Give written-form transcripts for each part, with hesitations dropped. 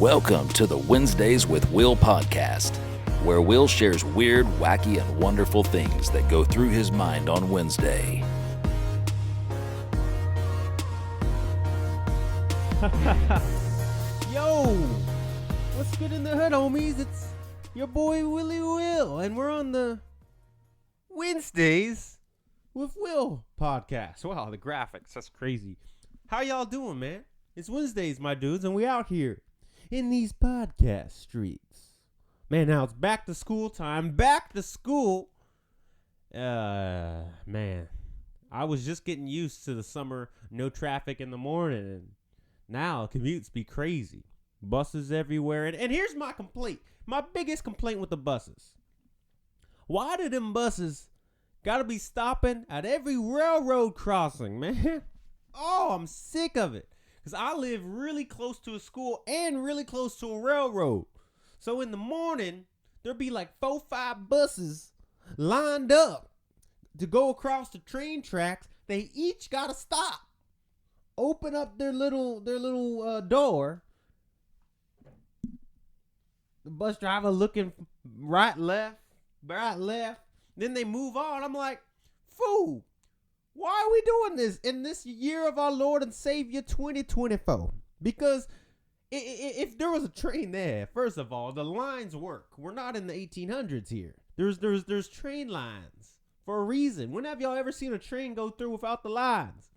Welcome to the Wednesdays with Will podcast, where Will shares weird, wacky, and wonderful things that go through his mind on Wednesday. Yo, what's good in the hood, homies? It's your boy Willie Will, and we're on the Wednesdays with Will podcast. Wow, the graphics, that's crazy. How y'all doing, man? It's Wednesdays, my dudes, and we out here in these podcast streets. Man, now it's back to school time. Back to school. Man, I was just getting used to the summer, no traffic in the morning, and now commutes be crazy. Buses everywhere. And here's my complaint. My biggest complaint with the buses. Why do them buses gotta be stopping at every railroad crossing, man? Oh, I'm sick of it. Because I live really close to a school and really close to a railroad. So in the morning, there'll be like 4-5 buses lined up to go across the train tracks. They each gotta stop. Open up their little door. The bus driver looking right, left. Then they move on. I'm like, fool, why are we doing this in this year of our Lord and Savior 2024? Because if there was a train there, first of all, the lines work. We're not in the 1800s here. There's train lines for a reason. When have y'all ever seen a train go through without the lines?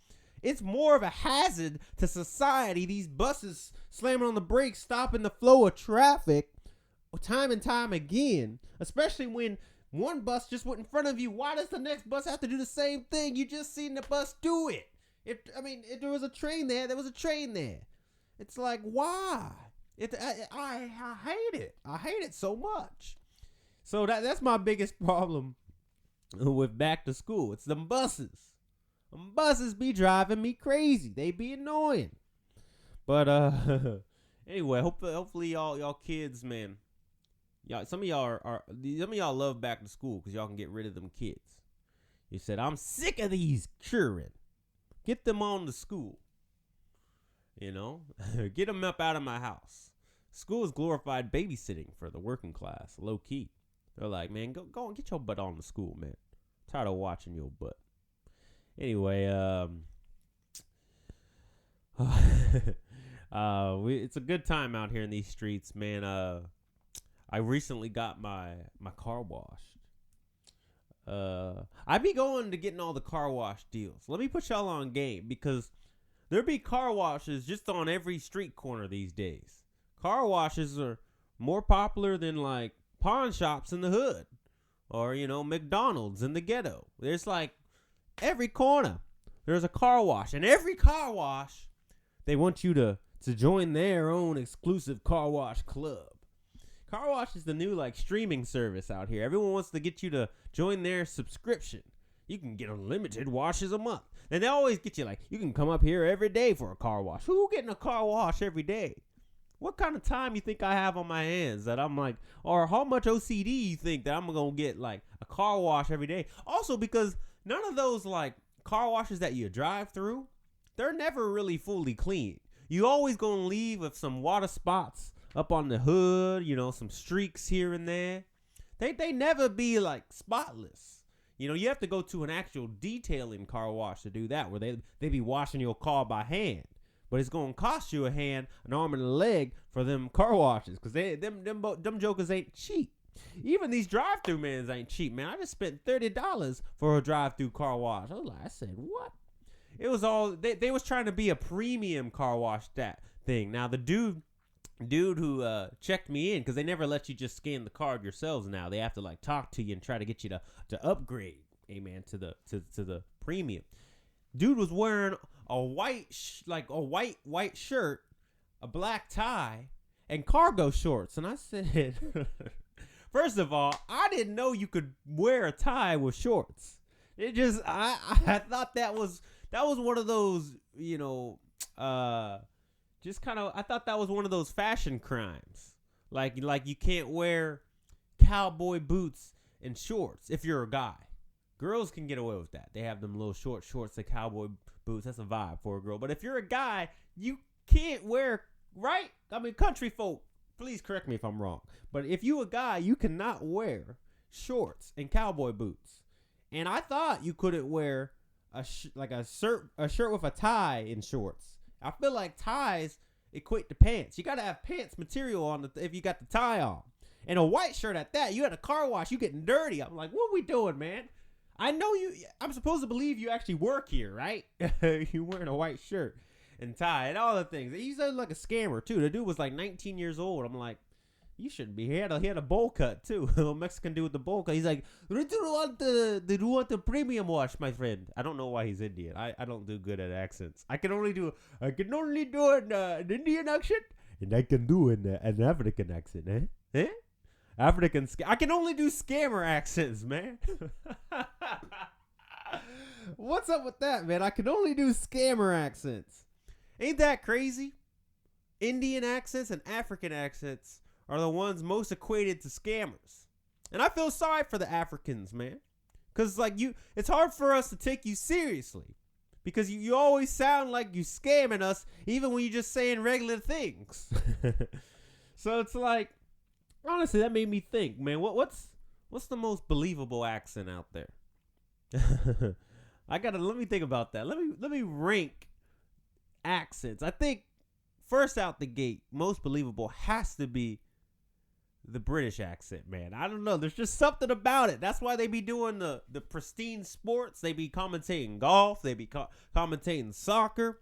It's more of a hazard to society. These buses slamming on the brakes, stopping the flow of traffic time and time again, especially when one bus just went in front of you. Why does the next bus have to do the same thing? You just seen the bus do it. If there was a train there was a train there. It's like, why? I hate it. I hate it so much. So that's my biggest problem with back to school. It's them buses. Them buses be driving me crazy. They be annoying. But anyway, hopefully y'all kids, man. Some of y'all love back to school because y'all can get rid of them kids. You said, I'm sick of these children. Get them on to school. You know, get them up out of my house. School is glorified babysitting for the working class, low key. They're like, man, go and get your butt on to school, man. I'm tired of watching your butt. Anyway, it's a good time out here in these streets, man. I recently got my car washed. I be going to getting all the car wash deals. Let me put y'all on game because there be car washes just on every street corner these days. Car washes are more popular than like pawn shops in the hood or, you know, McDonald's in the ghetto. There's like every corner there's a car wash, and every car wash they want you to join their own exclusive car wash club. Car wash is the new like streaming service out here. Everyone wants to get you to join their subscription. You can get unlimited washes a month. And they always get you like, you can come up here every day for a car wash. Who getting a car wash every day? What kind of time you think I have on my hands that I'm like, or how much OCD you think that I'm going to get like a car wash every day? Also because none of those like car washes that you drive through, they're never really fully clean. You always going to leave with some water spots up on the hood, you know, some streaks here and there. They never be like spotless. You know, you have to go to an actual detailing car wash to do that, where they be washing your car by hand. But it's going to cost you a hand, an arm, and a leg for them car washes, because them jokers ain't cheap. Even these drive-through mans ain't cheap, man. I just spent $30 for a drive-through car wash. I said, what? It was all, they was trying to be a premium car wash, that thing. Now, the dude who checked me in, because they never let you just scan the card yourselves now. They have to like talk to you and try to get you to upgrade, amen, to the premium. Dude was wearing a white shirt, a black tie, and cargo shorts. And I said, first of all, I didn't know you could wear a tie with shorts. It just, I thought that was one of those, you know, just kind of, I thought that was one of those fashion crimes. Like you can't wear cowboy boots and shorts if you're a guy. Girls can get away with that. They have them little shorts, the cowboy boots. That's a vibe for a girl. But if you're a guy, you can't wear right? I mean, country folk, please correct me if I'm wrong. But if you a guy, you cannot wear shorts and cowboy boots. And I thought you couldn't wear a shirt with a tie and shorts. I feel like ties equate to pants. You got to have pants material on if you got the tie on. And a white shirt at that. You at a car wash, you getting dirty. I'm like, what are we doing, man? I know you. I'm supposed to believe you actually work here, right? You wearing a white shirt and tie and all the things. He sounded like a scammer too. The dude was like 19 years old. I'm like, you shouldn't be. He had a bowl cut too. A Mexican dude with the bowl cut. He's like, do you want the premium wash, my friend? I don't know why he's Indian. I don't do good at accents. I can only do an Indian accent, and I can do an African accent. Eh? African. I can only do scammer accents, man. What's up with that, man? I can only do scammer accents. Ain't that crazy? Indian accents and African accents are the ones most equated to scammers. And I feel sorry for the Africans, man. Because, like, it's hard for us to take you seriously. Because you always sound like you scamming us, even when you're just saying regular things. So it's like, honestly, that made me think, man, what's the most believable accent out there? Let me think about that. Let me rank accents. I think first out the gate, most believable has to be the British accent, man. I don't know. There's just something about it. That's why they be doing the pristine sports. They be commentating golf. They be commentating soccer.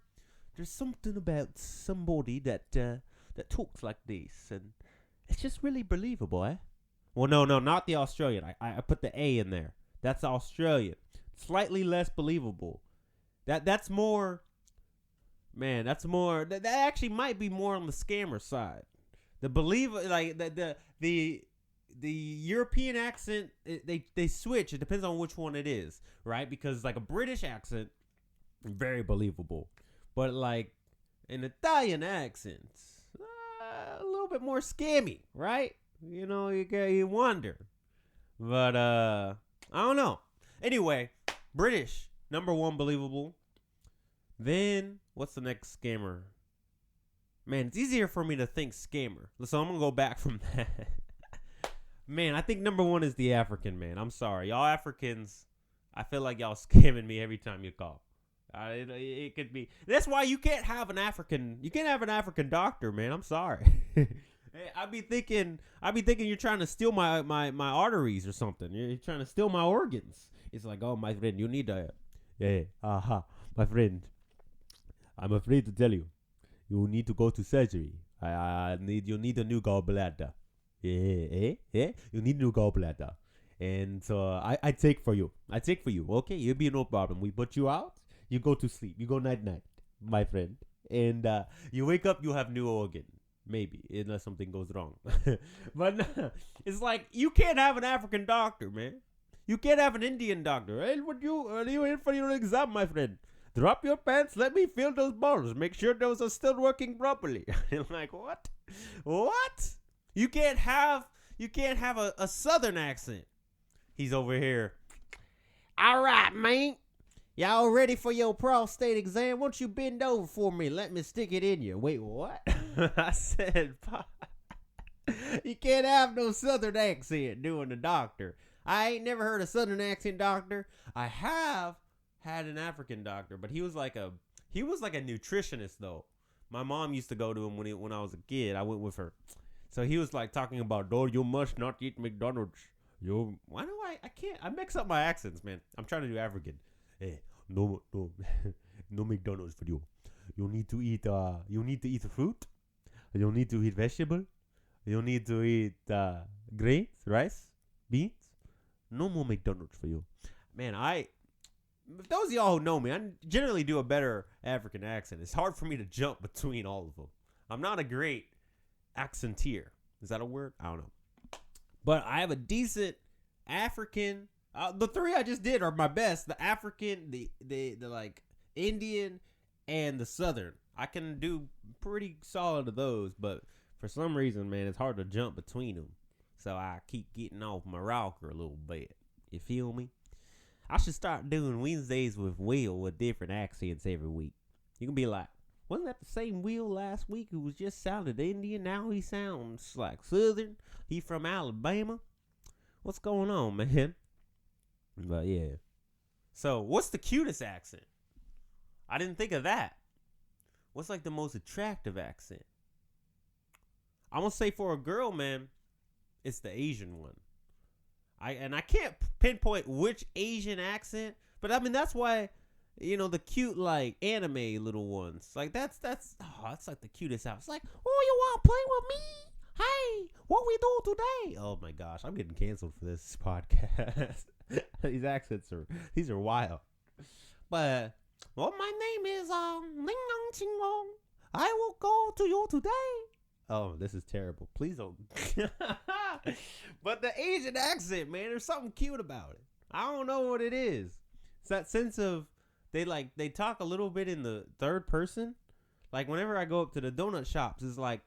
There's something about somebody that talks like this, and it's just really believable, eh? Well, no, not the Australian. I put the A in there. That's Australian. Slightly less believable. That's more. Man, that's more. That actually might be more on the scammer side. The European accent, they switch. It depends on which one it is, right? Because like a British accent, very believable, but like an Italian accent, a little bit more scammy, right? You know, you wonder, but I don't know. Anyway, British #1 believable. Then what's the next scammer? Man, it's easier for me to think scammer. So I'm going to go back from that. Man, I think #1 is the African, man. I'm sorry. Y'all Africans, I feel like y'all scamming me every time you call. It could be. That's why you can't have an African doctor, man. I'm sorry. Hey, I be thinking you're trying to steal my arteries or something. You're trying to steal my organs. It's like, oh, my friend, you need my friend, I'm afraid to tell you. You need to go to surgery. You need a new gallbladder. You need a new gallbladder. And so I take for you. Okay, you'll be no problem. We put you out. You go to sleep. You go night, my friend. And you wake up, you have new organ. Maybe, unless something goes wrong. But it's like, you can't have an African doctor, man. You can't have an Indian doctor. Hey, are you in for your exam, my friend? Drop your pants. Let me feel those balls. Make sure those are still working properly. I'm like, what? You can't have a Southern accent. He's over here. All right, man. Y'all ready for your prostate exam? Won't you bend over for me? Let me stick it in you. Wait, what? I said, you can't have no Southern accent doing the doctor. I ain't never heard a Southern accent doctor. I have had an African doctor, but he was like a nutritionist though. My mom used to go to him when I was a kid. I went with her. So he was like talking about, oh, you must not eat McDonald's. I mix up my accents, man. I'm trying to do African. Hey, no McDonald's for you. You need to eat fruit. You need to eat vegetable. You need to eat grains, rice, beans. No more McDonald's for you. Man, those of y'all who know me, I generally do a better African accent. It's hard for me to jump between all of them. I'm not a great accenteer. Is that a word? I don't know. But I have a decent African. The three I just did are my best. The African, the like Indian, and the Southern. I can do pretty solid of those, but for some reason, man, it's hard to jump between them. So I keep getting off my rocker a little bit. You feel me? I should start doing Wednesdays with Will with different accents every week. You can be like, Wasn't that the same Will last week who was just sounded Indian? Now he sounds like Southern. He from Alabama. What's going on, man? But yeah. So, what's the cutest accent? I didn't think of that. What's like the most attractive accent? I'm gonna say for a girl, man, it's the Asian one. I can't pinpoint which Asian accent, but I mean that's why, the cute like anime little ones. Like that's like the cutest out. It's like, oh, you wanna play with me? Hey, what we do today? Oh my gosh, I'm getting canceled for this podcast. These accents these are wild. But well, my name is Ling Long Ching Long. I will go to you today. Oh, this is terrible. Please don't. But the Asian accent, man, there's something cute about it. I don't know what it is. It's that sense of they talk a little bit in the third person. Like whenever I go up to the donut shops, it's like,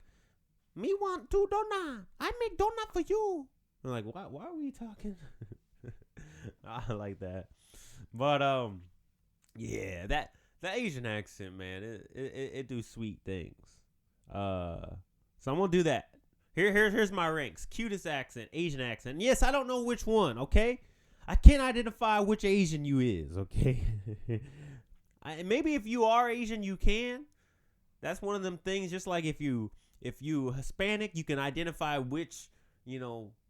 me want 2 donut. I make donut for you. I'm like, why are we talking? I like that. But yeah, the Asian accent, man, it do sweet things. So I'm gonna do that. Here's my ranks. Cutest accent, Asian accent. Yes, I don't know which one, okay? I can't identify which Asian you is, okay? Maybe if you are Asian, you can. That's one of them things, just like if you Hispanic, you can identify which,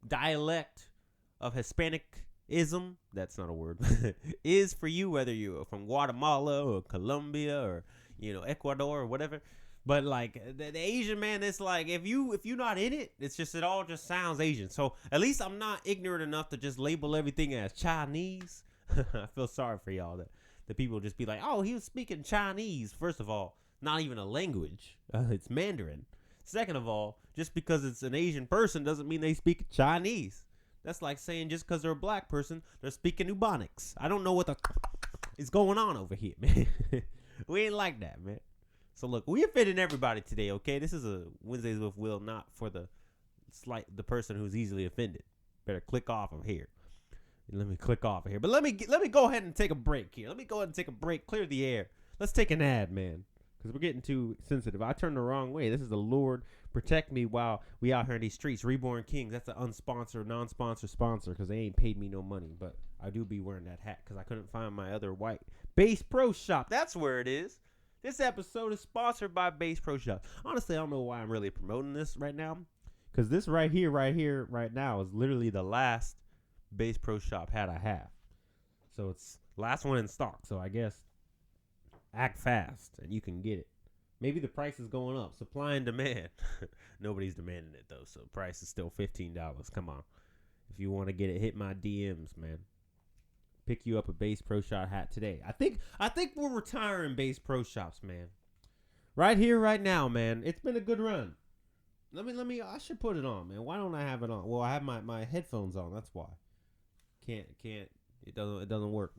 dialect of Hispanicism, that's not a word, is for you, whether you're from Guatemala or Colombia or, Ecuador or whatever. But like the Asian, man, it's like if you're not in it, it all just sounds Asian. So at least I'm not ignorant enough to just label everything as Chinese. I feel sorry for y'all that the people just be like, oh, he was speaking Chinese. First of all, not even a language. It's Mandarin. Second of all, just because it's an Asian person doesn't mean they speak Chinese. That's like saying just because they're a black person, they're speaking Ebonics. I don't know what is going on over here, man. We ain't like that, man. So look, we offended everybody today, okay? This is a Wednesdays with Will, not for the person who's easily offended. Better click off of here. Let me click off of here. But let me go ahead and take a break here. Let me go ahead and take a break, clear the air. Let's take an ad, man, because we're getting too sensitive. I turned the wrong way. This is the Lord protect me while we out here in these streets. Reborn Kings. That's an unsponsored, non-sponsored sponsor because they ain't paid me no money. But I do be wearing that hat because I couldn't find my other white Bass Pro Shop. That's where it is. This episode is sponsored by Bass Pro Shop. Honestly, I don't know why I'm really promoting this right now, because this right now is literally the last Bass Pro Shop hat I have. So it's last one in stock. So I guess act fast and you can get it. Maybe the price is going up. Supply and demand. Nobody's demanding it though, so the price is still $15. Come on. If you want to get it, hit my DMs, man. Pick you up a Bass Pro Shop hat today. I think we're retiring Bass Pro Shops, man. Right here, right now, man. It's been a good run. Let me. I should put it on, man. Why don't I have it on? Well, I have my headphones on. That's why. Can't. It doesn't work.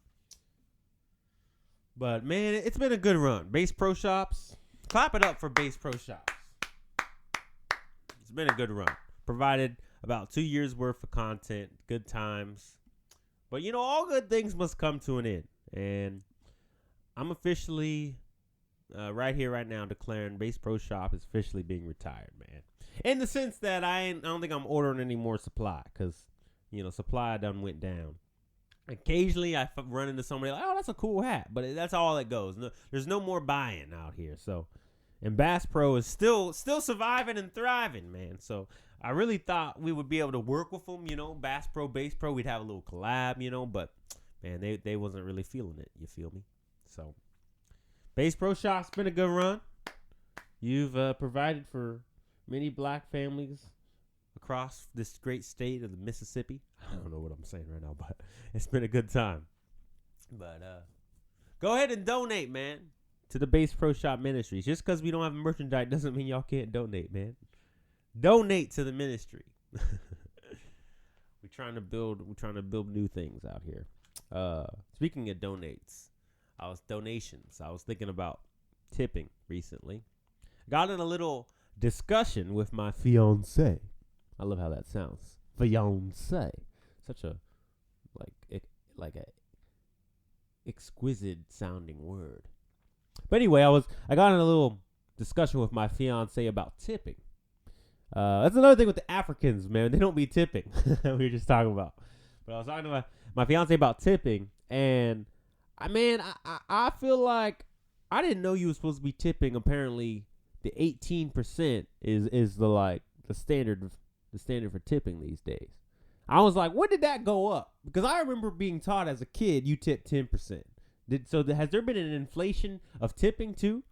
But man, it's been a good run. Bass Pro Shops. Clap it up for Bass Pro Shops. It's been a good run. Provided about 2 years worth of content. Good times. But, all good things must come to an end. And I'm officially, right here, right now, declaring Bass Pro Shop is officially being retired, man. In the sense that I don't think I'm ordering any more supply. Because, supply done went down. Occasionally, I run into somebody like, oh, that's a cool hat. But that's all that goes. No, there's no more buying out here. So, and Bass Pro is still surviving and thriving, man. So, I really thought we would be able to work with them, Bass Pro, we'd have a little collab, but man, they wasn't really feeling it, you feel me? So, Bass Pro Shop's been a good run. You've provided for many black families across this great state of the Mississippi. I don't know what I'm saying right now, but it's been a good time. But go ahead and donate, man, to the Bass Pro Shop Ministries. Just because we don't have merchandise doesn't mean y'all can't donate, man. Donate to the ministry. We're trying to build new things out here. Speaking of donations, I was thinking about tipping recently. Got in a little discussion with my fiance. I love how that sounds. Fiance. Such a like a exquisite sounding word. But anyway, I got in a little discussion with my fiance about tipping. That's another thing with the Africans, man. They don't be tipping. We were just talking about. But I was talking to my fiance about tipping, and I feel like I didn't know you were supposed to be tipping. Apparently, the 18% is the standard for tipping these days. I was like, when did that go up? Because I remember being taught as a kid you tip 10%. Has there been an inflation of tipping too?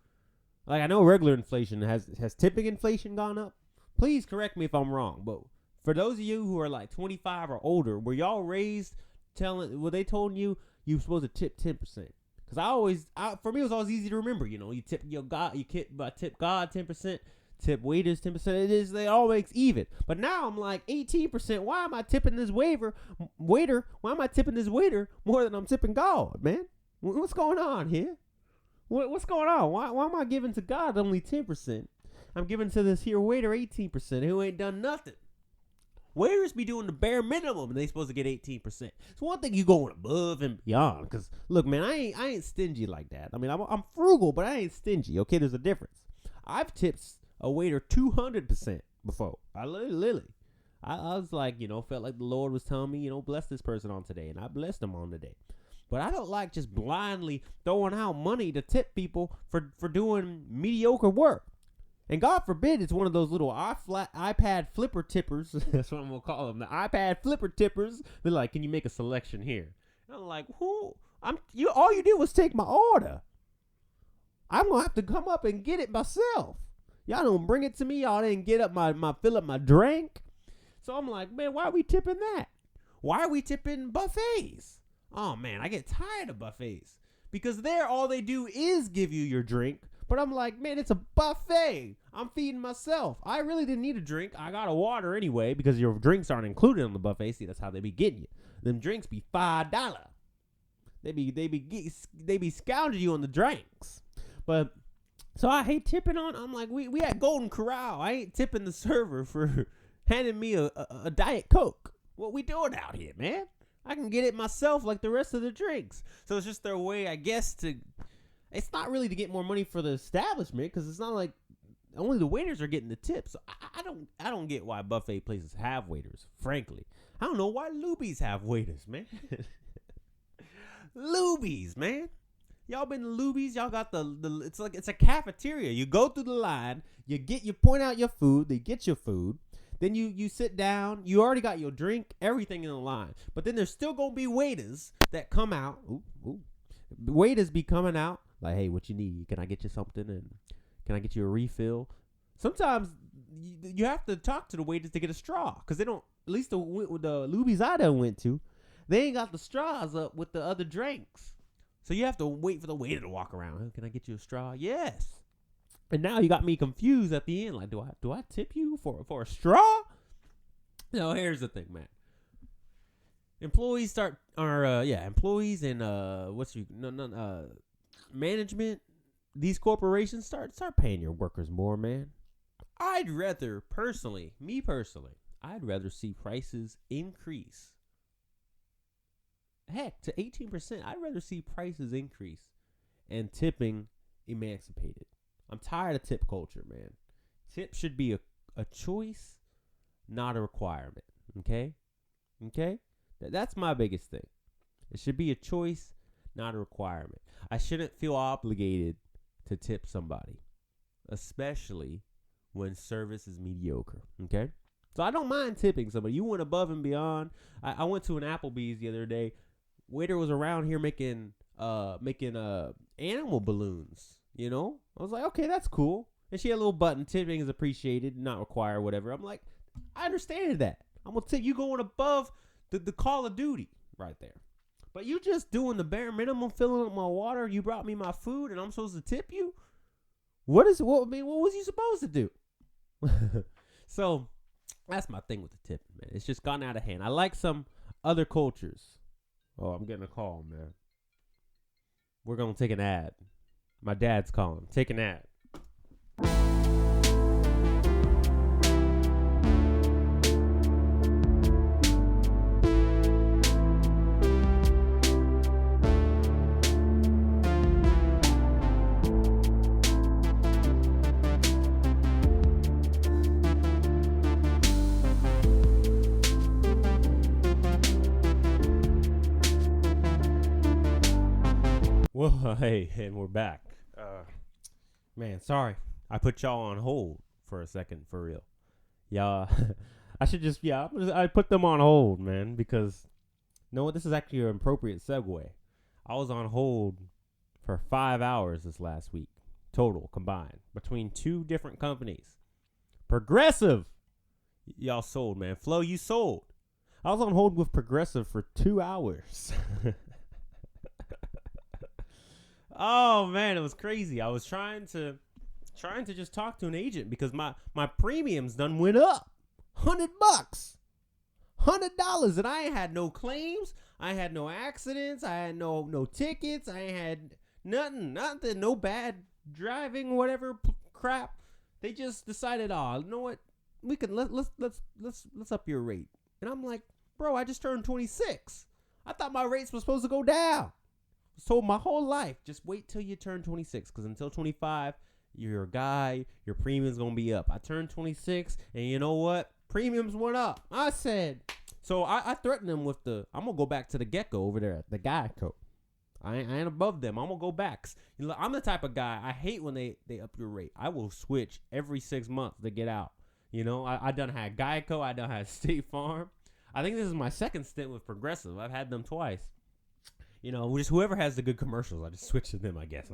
Like, I know regular inflation has tipping inflation gone up? Please correct me if I'm wrong, but for those of you who are like 25 or older, were y'all raised were they told you supposed to tip 10%? Because for me, it was always easy to remember. You know, you tip God 10%, tip waiters 10%. They all makes even. But now I'm like 18%. Why am I tipping this waiter? Why am I tipping this waiter more than I'm tipping God, man? What's going on here? What's going on? Why am I giving to God only 10%? I'm giving to this here waiter 18% who ain't done nothing. Waiters be doing the bare minimum, and they supposed to get 18%. It's one thing you going above and beyond. Cause look, man, I ain't stingy like that. I mean, I'm frugal, but I ain't stingy. Okay, there's a difference. I've tipped a waiter 200% before. I was like, felt like the Lord was telling me, bless this person on today, and I blessed them on today. But I don't like just blindly throwing out money to tip people for doing mediocre work. And God forbid it's one of those little iPad flipper tippers. That's what I'm going to call them. The iPad flipper tippers. They're like, can you make a selection here? And I'm like, all you did was take my order. I'm going to have to come up and get it myself. Y'all don't bring it to me. Y'all didn't get up fill up my drink. So I'm like, man, why are we tipping that? Why are we tipping buffets? Oh, man, I get tired of buffets. Because all they do is give you your drink. But I'm like, man, it's a buffet. I'm feeding myself. I really didn't need a drink. I got a water anyway because your drinks aren't included on the buffet. See, that's how they be getting you. Them drinks be $5. They be scourging you on the drinks. But so I hate tipping on. I'm like, we at Golden Corral. I ain't tipping the server for handing me a Diet Coke. What we doing out here, man? I can get it myself like the rest of the drinks. So it's just their way, I guess, to. It's not really to get more money for the establishment because it's not like only the waiters are getting the tips. So I don't get why buffet places have waiters. Frankly, I don't know why Luby's have waiters, man. Luby's, man. Y'all been to Luby's? Y'all got it's a cafeteria. You go through the line. You point out your food. They get your food. Then you sit down. You already got your drink. Everything in the line. But then there's still gonna be waiters that come out. Waiters be coming out. Like, hey, what you need? Can I get you something? And can I get you a refill? Sometimes you have to talk to the waiters to get a straw because they don't. At least the Luby's I done went to, they ain't got the straws up with the other drinks. So you have to wait for the waiter to walk around. Hey, can I get you a straw? Yes. And now you got me confused at the end. Like, do I tip you for a straw? No, here's the thing, man. Employees and management, these corporations start paying your workers more, man. I'd rather see prices increase. Heck, to 18%, I'd rather see prices increase and tipping emancipated. I'm tired of tip culture, man. Tip should be a choice, not a requirement. Okay? That's my biggest thing. It should be a choice, not a requirement. I shouldn't feel obligated to tip somebody, especially when service is mediocre. Okay? So I don't mind tipping somebody. You went above and beyond. I went to an Applebee's the other day. Waiter was around here making animal balloons. I was like, okay, that's cool. And she had a little button, tipping is appreciated, not required, whatever. I'm like, I understand that. I'm gonna tip you going above the Call of Duty right there. But you just doing the bare minimum, filling up my water. You brought me my food, and I'm supposed to tip you. What was you supposed to do? So that's my thing with the tipping, man. It's just gone out of hand. I like some other cultures. Oh, I'm getting a call, man. We're gonna take an ad. My dad's calling. Take an ad. Well, hey, and we're back. Man, sorry. I put y'all on hold for a second, for real. Y'all, I put them on hold, man, because, you know what, this is actually an appropriate segue. I was on hold for 5 hours this last week, total, combined, between two different companies. Progressive! Y'all sold, man. Flo, you sold. I was on hold with Progressive for 2 hours. Oh man, it was crazy. I was trying to just talk to an agent because my premiums done went up $100, $100, and I ain't had no claims. I had no accidents. I had no tickets. I ain't had nothing, no bad driving, whatever crap. They just decided, you know what? We can let's up your rate. And I'm like, bro, I just turned 26. I thought my rates were supposed to go down. So my whole life, just wait till you turn 26, because until 25, you're a guy, your premium's going to be up. I turned 26, and you know what? Premiums went up. I said, so I threatened them with I'm going to go back to the gecko over there, the Geico. I ain't above them. I'm going to go back. I'm the type of guy, I hate when they up your rate. I will switch every 6 months to get out. You know, I done had Geico. I done had State Farm. I think this is my second stint with Progressive. I've had them twice. You know, just whoever has the good commercials, I just switch to them, I guess.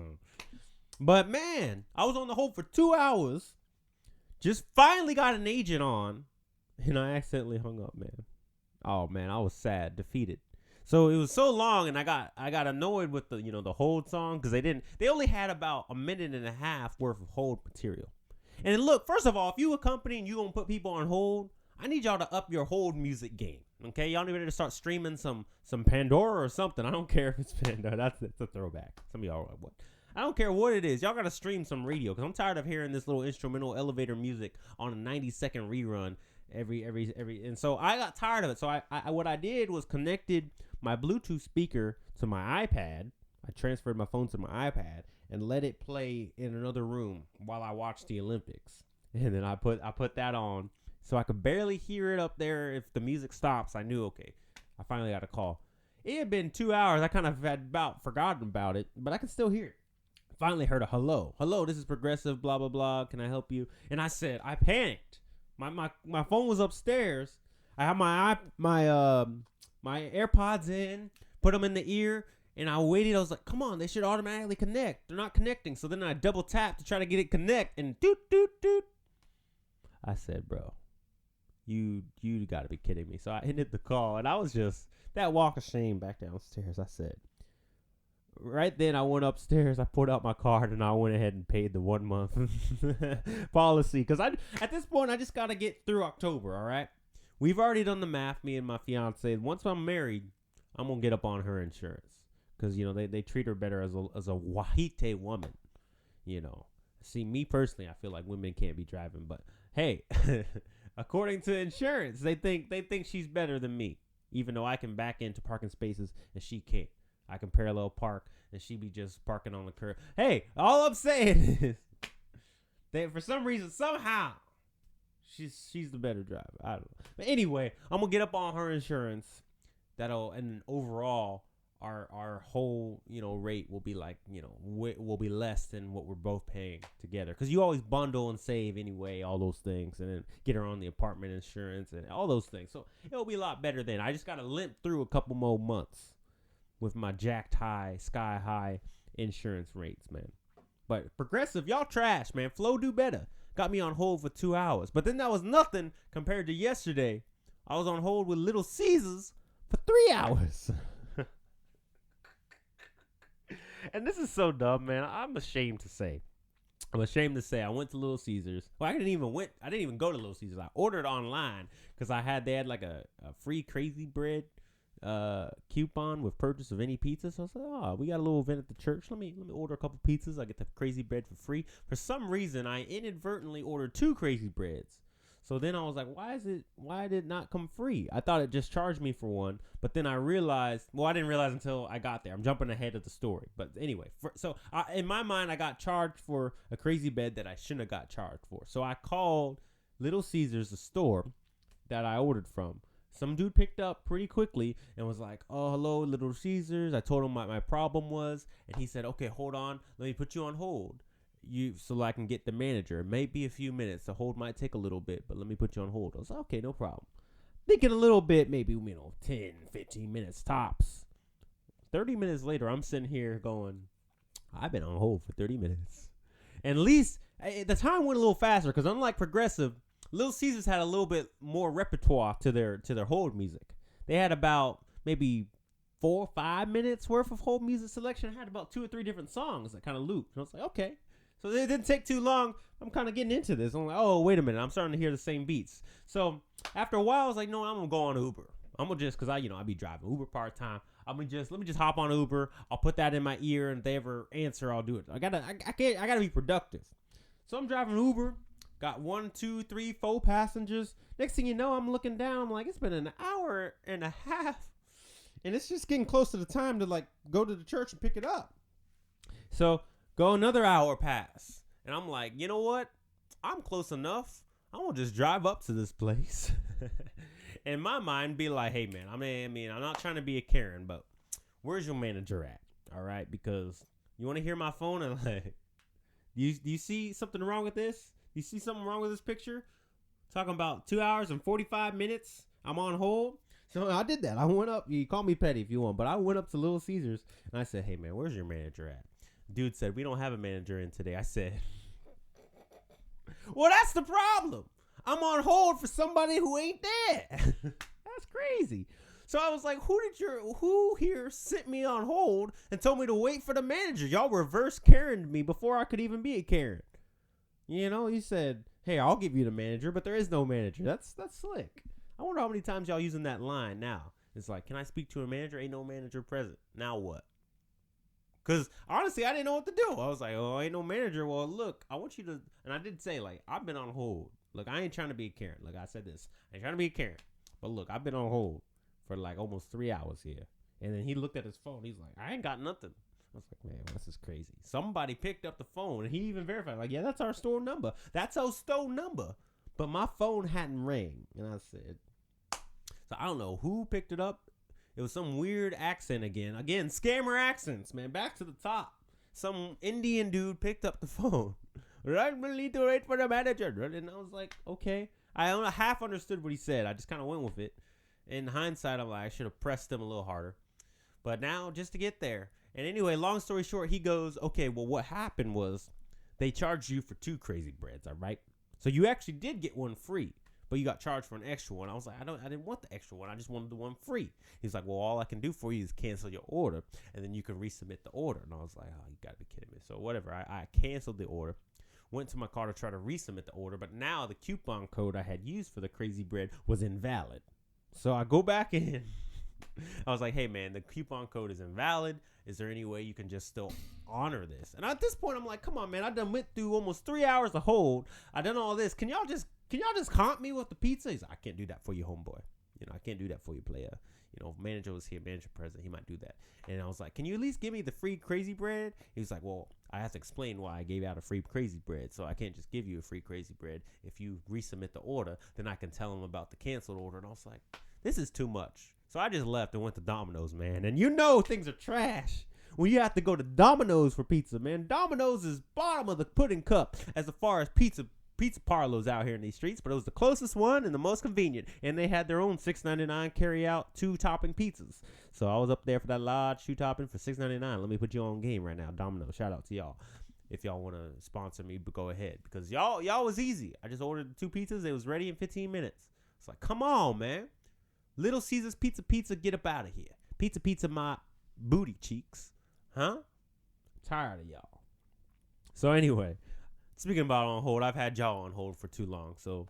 But, man, I was on the hold for 2 hours. Just finally got an agent on. And I accidentally hung up, man. Oh, man, I was sad, defeated. So it was so long, and I got annoyed with the hold song, because they only had about a minute and a half worth of hold material. And look, first of all, if you a company and you gonna put people on hold, I need y'all to up your hold music game. Okay, y'all need to start streaming some Pandora or something. I don't care if it's Pandora. That's a throwback. Some of y'all are like, what? I don't care what it is. Y'all gotta stream some radio, because I'm tired of hearing this little instrumental elevator music on a 90-second rerun every. And so I got tired of it. So I what I did was connected my Bluetooth speaker to my iPad. I transferred my phone to my iPad and let it play in another room while I watched the Olympics. And then I put that on. So I could barely hear it up there. If the music stops, I knew, okay, I finally got a call. It had been 2 hours. I kind of had about forgotten about it, but I could still hear it. Finally heard a hello. Hello, this is Progressive, blah, blah, blah. Can I help you? And I said, I panicked. My phone was upstairs. I had my AirPods in, put them in the ear, and I waited. I was like, come on, they should automatically connect. They're not connecting. So then I double tapped to try to get it connect, and doot. I said, bro, you got to be kidding me. So I ended the call, and I was just, that walk of shame back downstairs. I said, right then I went upstairs, I pulled out my card, and I went ahead and paid the 1 month policy. Because at this point, I just got to get through October, all right? We've already done the math, me and my fiance. Once I'm married, I'm going to get up on her insurance. Because, you know, they treat her better as a wahite woman, you know. See, me personally, I feel like women can't be driving, but hey, according to insurance, they think she's better than me, even though I can back into parking spaces and she can't. I can parallel park and she be just parking on the curb. Hey, all I'm saying is that for some reason, somehow, she's the better driver. I don't know. But anyway, I'm gonna get up on her insurance. And overall, our whole, you know, rate will be like, you know, will be less than what we're both paying together. Because you always bundle and save anyway, all those things, and then get her on the apartment insurance and all those things. So it'll be a lot better then. I just got to limp through a couple more months with my jacked high, sky high insurance rates, man. But Progressive, y'all trash, man. Flo do better. Got me on hold for 2 hours. But then that was nothing compared to yesterday. I was on hold with Little Caesars for 3 hours. And this is so dumb, man. I'm ashamed to say. I went to Little Caesars. Well, I didn't even go to Little Caesars. I ordered online because they had like a free Crazy Bread coupon with purchase of any pizza. So I said, we got a little event at the church. Let me order a couple pizzas. I get the Crazy Bread for free. For some reason, I inadvertently ordered 2 Crazy Breads. So then I was like, why did it not come free? I thought it just charged me for one, but then I realized, I didn't realize until I got there. I'm jumping ahead of the story. But anyway, in my mind, I got charged for a Crazy Bread that I shouldn't have got charged for. So I called Little Caesars, the store that I ordered from, Some dude picked up pretty quickly and was like, "Oh, hello, Little Caesars." I told him what my problem was, and he said, "Okay, hold on. Let me put you on hold. So I can get the manager. It may be a few minutes. The hold might take a little bit, but let me put you on hold." I was like, "Okay, no problem." Thinking a little bit, maybe, 10, 15 minutes tops. 30 minutes later, I'm sitting here going, I've been on hold for 30 minutes. And at least the time went a little faster because unlike Progressive, Little Caesars had a little bit more repertoire to their hold music. They had about maybe 4 or 5 minutes worth of hold music selection. I had about 2 or 3 different songs that kind of looped. And I was like, okay. So it didn't take too long. I'm kind of getting into this. I'm like, oh, wait a minute. I'm starting to hear the same beats. So after a while, I was like, no, I'm going to go on Uber. I'm going to just, because I be driving Uber part-time. Let me just hop on Uber. I'll put that in my ear, and if they ever answer, I'll do it. I gotta be productive. So I'm driving Uber. Got 1, 2, 3, 4 passengers. Next thing you know, I'm looking down. I'm like, it's been an hour and a half. And it's just getting close to the time to like go to the church and pick it up. So go another hour pass. And I'm like, you know what? I'm close enough. I'm going to just drive up to this place. In my mind, be like, hey, man, I mean, I'm not trying to be a Karen, but where's your manager at? All right, because you want to hear my phone and like, do you see something wrong with this? You see something wrong with this picture? Talking about 2 hours and 45 minutes. I'm on hold. So I did that. I went up. You call me petty if you want, but I went up to Little Caesars and I said, hey, man, where's your manager at? Dude said, we don't have a manager in today. I said, well, that's the problem. I'm on hold for somebody who ain't there. That's crazy. So I was like, who here sent me on hold and told me to wait for the manager? Y'all reverse Karen'd me before I could even be a Karen. You know, he said, hey, I'll give you the manager, but there is no manager. That's slick. I wonder how many times y'all using that line now. It's like, can I speak to a manager? Ain't no manager present. Now what? Because honestly, I didn't know what to do. I was like, oh, ain't no manager. Well, look, I want you to, and I did say, like, I've been on hold. Look, I ain't trying to be a Karen. Like I said this. I ain't trying to be a Karen. But look, I've been on hold for like almost 3 hours here. And then he looked at his phone. He's like, I ain't got nothing. I was like, man, this is crazy. Somebody picked up the phone, and he even verified, like, yeah, that's our store number. That's our store number. But my phone hadn't rang. And I said, so I don't know who picked it up. It was some weird accent again. Again, scammer accents, man. Back to the top. Some Indian dude picked up the phone. I need to wait for the manager. And I was like, okay. I only half understood what he said. I just kind of went with it. In hindsight, I'm like, I should have pressed him a little harder. But now, just to get there. And anyway, long story short, he goes, okay, well, what happened was they charged you for 2 crazy breads, all right? So you actually did get one free, but you got charged for an extra one. I was like, I didn't want the extra one. I just wanted the one free. He's like, well, all I can do for you is cancel your order, and then you can resubmit the order. And I was like, oh, you got to be kidding me. So whatever, I canceled the order, went to my car to try to resubmit the order, but now the coupon code I had used for the crazy bread was invalid. So I go back in. I was like, hey, man, the coupon code is invalid. Is there any way you can just still honor this? And at this point, I'm like, come on, man. I done went through almost 3 hours of hold. I done all this. Can y'all just comp me with the pizza? He's like, I can't do that for you, homeboy. You know, I can't do that for you, player. You know, if manager was here, manager present, he might do that. And I was like, can you at least give me the free crazy bread? He was like, well, I have to explain why I gave out a free crazy bread. So I can't just give you a free crazy bread. If you resubmit the order, then I can tell him about the canceled order. And I was like, this is too much. So I just left and went to Domino's, man. And you know things are trash when you have to go to Domino's for pizza, man. Domino's is bottom of the pudding cup as far as pizza parlors out here in these streets. But it was the closest one and the most convenient. And they had their own $6.99 carry out 2-topping pizzas. So I was up there for that large 2-topping for $6.99. Let me put you on game right now, Domino's. Shout out to y'all. If y'all want to sponsor me, go ahead. Because y'all was easy. I just ordered 2 pizzas. It was ready in 15 minutes. It's like, come on, man. Little Caesars pizza, get up out of here. Pizza, my booty cheeks. Huh? Tired of y'all. So anyway, speaking about on hold, I've had y'all on hold for too long. So,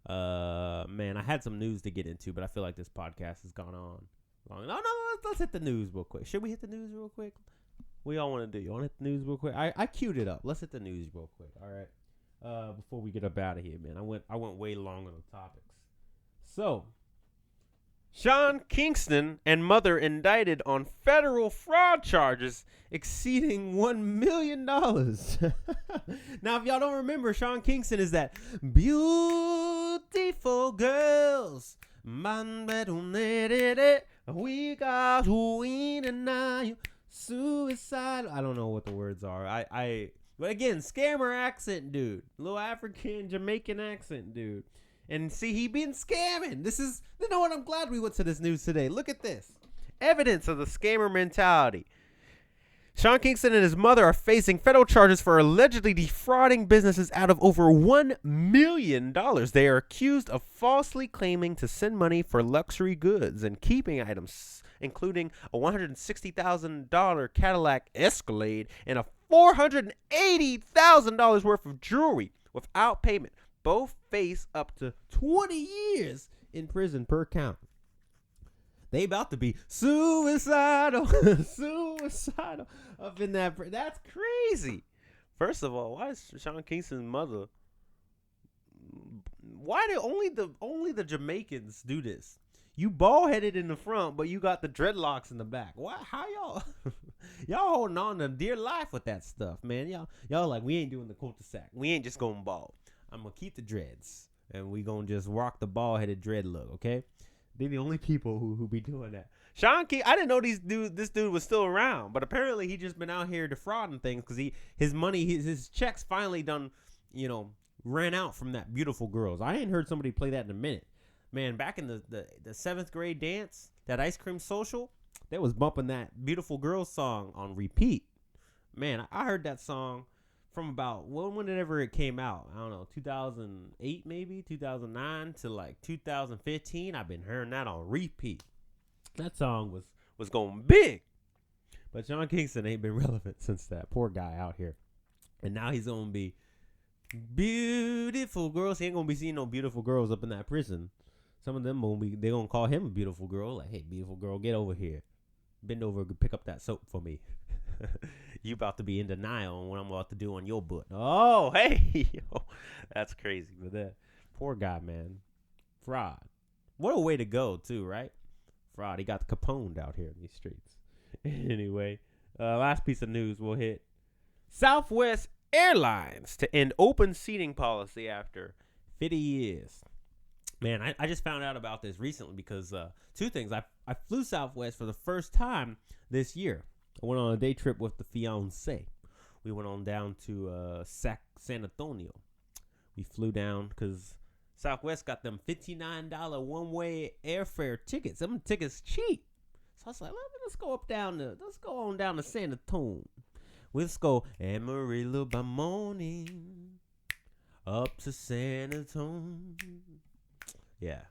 man, I had some news to get into, but I feel like this podcast has gone on long. No, let's hit the news real quick. Should we hit the news real quick? What y'all want to do? You want to hit the news real quick? I queued it up. Let's hit the news real quick. All right. Before we get up out of here, man. I went way long on the topics. So, Sean Kingston and mother indicted on federal fraud charges exceeding $1 million. Now, if y'all don't remember, Sean Kingston is that beautiful girls We got to win and suicide. I don't know what the words are. But again, scammer accent, dude. Little African Jamaican accent, dude. And see, he been scamming. You know what? I'm glad we went to this news today. Look at this. Evidence of the scammer mentality. Sean Kingston and his mother are facing federal charges for allegedly defrauding businesses out of over $1 million. They are accused of falsely claiming to send money for luxury goods and keeping items, including a $160,000 Cadillac Escalade and a $480,000 worth of jewelry without payment. Both face up to 20 years in prison per count. They about to be suicidal, suicidal up in that. That's crazy. First of all, why is Sean Kingston's mother? Why do only the Jamaicans do this? You bald headed in the front, but you got the dreadlocks in the back. Why? How y'all holding on to dear life with that stuff, man? Y'all like, we ain't doing the cul-de-sac. We ain't just going bald. I'm gonna keep the dreads, and we gonna just rock the bald headed dread look, okay? They're the only people who be doing that. Sean King, I didn't know this dude was still around, but apparently he just been out here defrauding things because his checks finally done, ran out from that Beautiful Girls. I ain't heard somebody play that in a minute. Man, back in the 7th grade dance, that ice cream social, they was bumping that Beautiful Girls song on repeat. Man, I heard that song from about whenever it came out. I don't know, 2008 maybe, 2009 to like 2015. I've been hearing that on repeat. That song was going big. But Sean Kingston ain't been relevant since that. Poor guy out here. And now he's going to be beautiful girls. He ain't going to be seeing no beautiful girls up in that prison. Some of them they're going to call him a beautiful girl. Like, hey, beautiful girl, get over here. Bend over, pick up that soap for me. You about to be in denial on what I'm about to do on your butt. Oh, hey. Yo, that's crazy. But that poor guy, man. Fraud. What a way to go, too, right? Fraud. He got Caponed out here in these streets. Anyway, last piece of news we'll hit. Southwest Airlines to end open seating policy after 50 years. Man, I just found out about this recently because two things. I flew Southwest for the first time this year. I went on a day trip with the fiance. We went on down to San Antonio. We flew down because Southwest got them $59 one-way airfare tickets. Them tickets cheap. So I was like, let's go on down to San Antonio. Let's go Amarillo by morning, up to San Antonio. Yeah.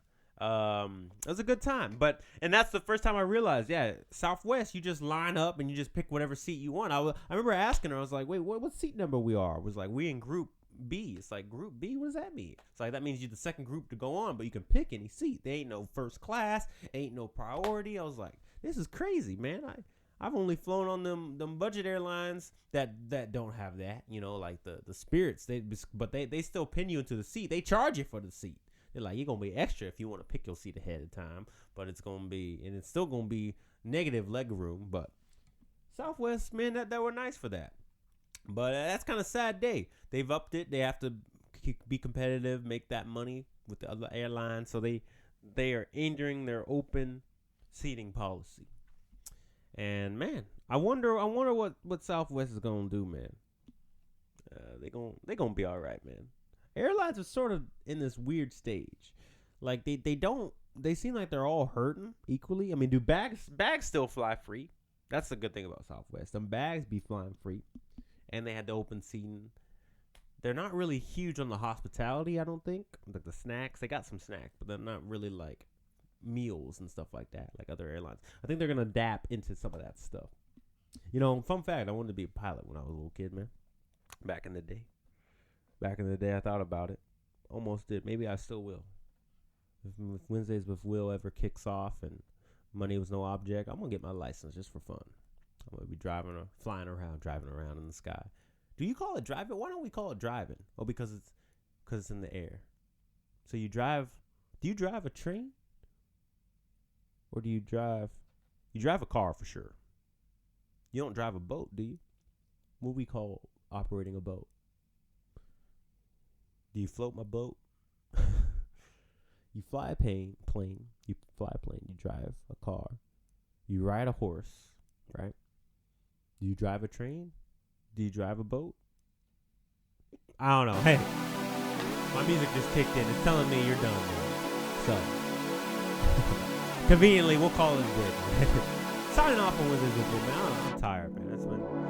It was a good time, and that's the first time I realized, Southwest, you just line up and you just pick whatever seat you want. I remember asking her, I was like, wait, what seat number we are? It was like, we in group B. It's like, group B, what does that mean? It's like, that means you're the second group to go on, but you can pick any seat. There ain't no first class, ain't no priority. I was like, this is crazy, man. I've only flown on them budget airlines that don't have that, like the Spirits. But they still pin you into the seat. They charge you for the seat. They're like, you're going to be extra if you want to pick your seat ahead of time. But it's still going to be negative leg room. But Southwest, man, that were nice for that. But that's kind of sad day. They've upped it. They have to be competitive, make that money with the other airlines. So they are ending their open seating policy. And, man, I wonder what Southwest is going to do, man. They gonna be all right, man. Airlines are sort of in this weird stage. Like they seem like they're all hurting equally. I mean, do bags still fly free? That's the good thing about Southwest. Them bags be flying free. And they had the open seating. They're not really huge on the hospitality, I don't think. Like the snacks. They got some snacks, but they're not really like meals and stuff like that, like other airlines. I think they're gonna adapt into some of that stuff. Fun fact, I wanted to be a pilot when I was a little kid, man. Back in the day, I thought about it. Almost did. Maybe I still will. If Wednesdays with Will ever kicks off and money was no object, I'm going to get my license just for fun. I'm going to be driving around in the sky. Do you call it driving? Why don't we call it driving? Oh, because it's in the air. So do you drive a train? Or do you drive a car for sure? You don't drive a boat, do you? What we call operating a boat? Do you float my boat? You fly a plane. You fly a plane. You drive a car. You ride a horse, right? Do you drive a train? Do you drive a boat? I don't know. Hey, my music just kicked in. It's telling me you're done, man. So, conveniently, we'll call it good. Signing off on Wizards of Wool, man. I'm tired, man. That's been